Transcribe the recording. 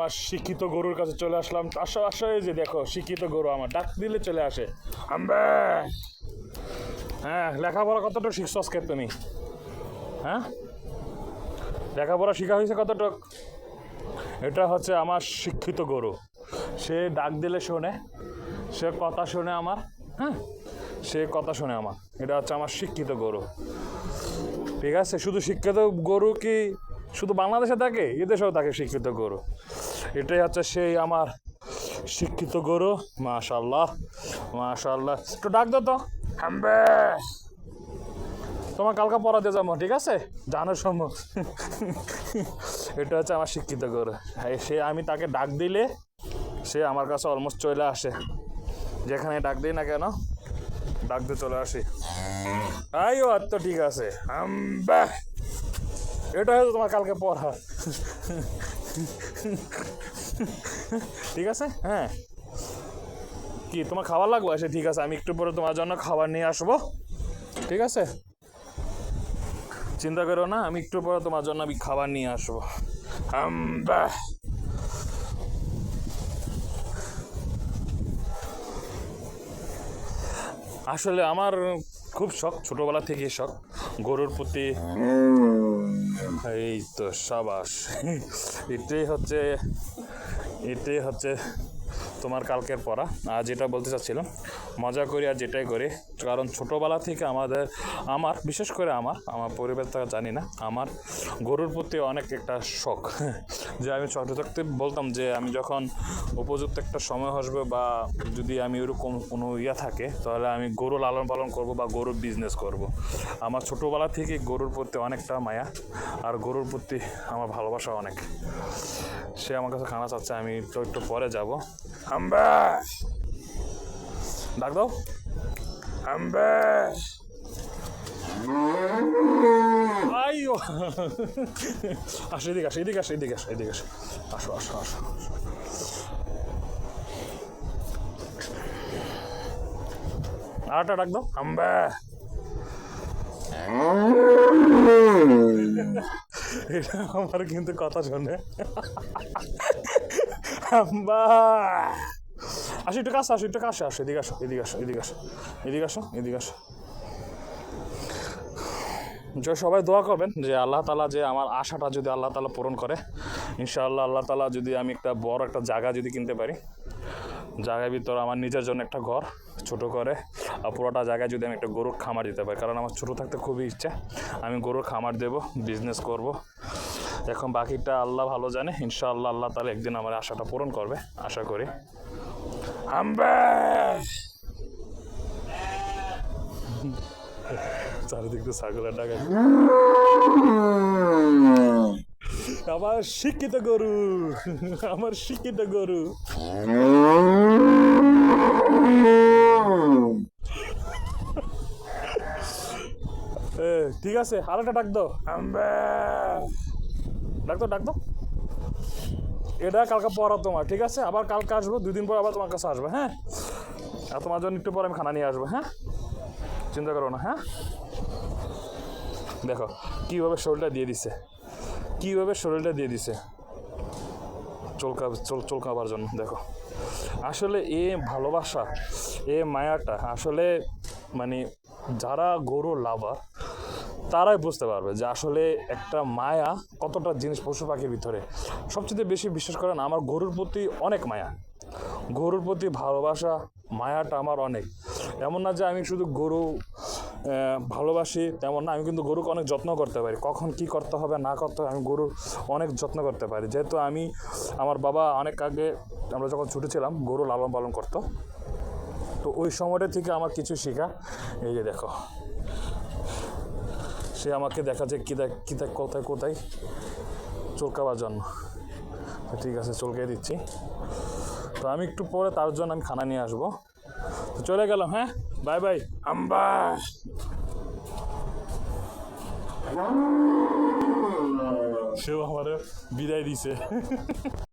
আমার শিক্ষিত গরুর কাছে চলে আসলাম। আসলে যে দেখো শিক্ষিত গরু আমার ডাক দিলে চলে আসে। আম্বে, হ্যাঁ, লেখাপড়া কতটুকু শিখছস কে তুমি? হ্যাঁ, লেখাপড়া শিখা হয়েছে কতটুক? এটা হচ্ছে আমার শিক্ষিত গরু। সে ডাক দিলে শোনে, সে কথা শোনে আমার। হ্যাঁ, সে কথা শোনে আমার। এটা হচ্ছে আমার শিক্ষিত গরু। ঠিক আছে, শুধু শিক্ষিত গরু কি শুধু বাংলাদেশে থাকে? এদেশেও থাকে শিক্ষিত গরু। এটাই হচ্ছে সেই আমার শিক্ষিত গরু। মাশাআল্লাহ, মাশাআল্লাহ। একটু ডাক দাও তো। হাম্বে, তোমার কালকে পড়াতে যাবো, ঠিক আছে? জানার সম্ভব। এটা হচ্ছে আমার শিক্ষিত গরু। সে আমি তাকে ডাক দিলে সে আমার কাছে অলমোস্ট চলে আসে। যেখানে ডাক দিই না কেন, ডাক দিয়ে চলে আসি। আইও, তো ঠিক আছে। হাম্বা, এটা হয়তো তোমার কালকে পড়া। ঠিক আছে, হ্যাঁ। কি তোমার খাবার লাগবে? সে ঠিক আছে, আমি একটু পরে তোমার জন্য খাবার নিয়ে আসবো, ঠিক আছে? চিন্তা করো না, আমি একটু পরে তোমার জন্য আমি খাবার নিয়ে আসবো। হাম্বা, আসলে আমার খুব শখ, ছোটবেলা থেকে শখ গরুর প্রতি। এই তো সাবাস। এটাই হচ্ছে তোমার কালকের পড়া। আর যেটা বলতে চাচ্ছিলাম, মজা করি আর যেটাই করি, কারণ ছোটোবেলা থেকে আমার বিশেষ করে আমার পরিবারটা জানি না, আমার গরুর প্রতি অনেক একটা শখ। যে আমি ছোট থাকতে বলতাম যে আমি যখন উপযুক্ত একটা সময় আসবে বা যদি আমি ওরকম কোনো থাকে, তাহলে আমি গরু লালন পালন করব বা গরুর বিজনেস করব। আমার ছোটোবেলা থেকে গরুর প্রতি অনেকটা মায়া আর গরুর প্রতি আমার ভালোবাসা অনেক। সে আমার কাছে খানা চাচ্ছে, আমি তো একটু পরে যাবো। হাম্বা, ডাক দাও। হাম্বা, আইও, আসো এদিকে, এদিকে আসো। আসো। আরেকটা ডাক দাও। হাম্বা, এটা আমার কিন্তু কথা শোনে। হাম্বা, আসো একটু কাছে আসো, এদিকে আসো। যে সবাই দোয়া করবেন যে আল্লাহ তাআলা যে আমার আশাটা যদি আল্লাহ তাআলা পূরণ করে, ইনশাআল্লাহ আল্লাহ তাআলা যদি আমি একটা বড় একটা জায়গা যদি কিনতে পারি, জায়গার ভিতরে আমার নিজের জন্য একটা ঘর ছোট করে, আর পুরোটা জায়গায় যদি আমি একটা গরুর খামার দিতে পারি, কারণ আমার ছোটো থাকতে খুবই ইচ্ছা আমি গরুর খামার দেব, বিজনেস করব। এখন বাকিটা আল্লাহ ভালো জানে। ইনশাআল্লাহ আল্লাহ তাআলা একদিন আমার আশাটা পূরণ করবে, আশা করি। হাম্বা, চারিদিক তো ছাগলের ডাকা। আমার শিক্ষিত গরু। ঠিক আছে, আরেকটা ডাক দাও। ডাক দাও। এটা কালকে পড়া তোমার, ঠিক আছে? আবার কালকে আসবো, 2 দিন পর আবার তোমার কাছে আসবো, হ্যাঁ? আর তোমার জন্য একটু পরে আমি খানা নিয়ে আসবো, হ্যাঁ? চিন্তা করো না, হ্যাঁ? দেখো কীভাবে শরীরটা দিয়ে দিছে চলকাবার জন্য। দেখো আসলে এ ভালোবাসা, এ মায়াটা আসলে মানে যারা গরু লাভার তারাই বুঝতে পারবে যে আসলে একটা মায়া কতটা জিনিস পশু পাখির ভিতরে। সবচেয়ে বেশি বিশ্বাস করেন আমার গরুর প্রতি অনেক মায়া, গরুর প্রতি ভালোবাসা, মায়াটা আমার অনেক। এমন না যে আমি শুধু গরু ভালোবাসি তেমন না, আমি কিন্তু গরুকে অনেক যত্ন করতে পারি। কখন কি করতে হবে না করতে হবে আমি গরুর অনেক যত্ন করতে পারি। যেহেতু আমার বাবা অনেক আগে আমরা যখন ছোটো ছিলাম গরু লালন পালন করতো, তো ওই সময়টা থেকে আমার কিছু শেখা। এই যে দেখো, সে আমাকে দেখা যায় কোথায় চলকাবার জন্য। ঠিক আছে, চলকে দিচ্ছি। তো আমি একটু পরে তার জন্য আমি খানা নিয়ে আসবো। তো চলে গেলাম, হ্যাঁ, বাই। আম্বা, সেও আমার বিদায় দিছে।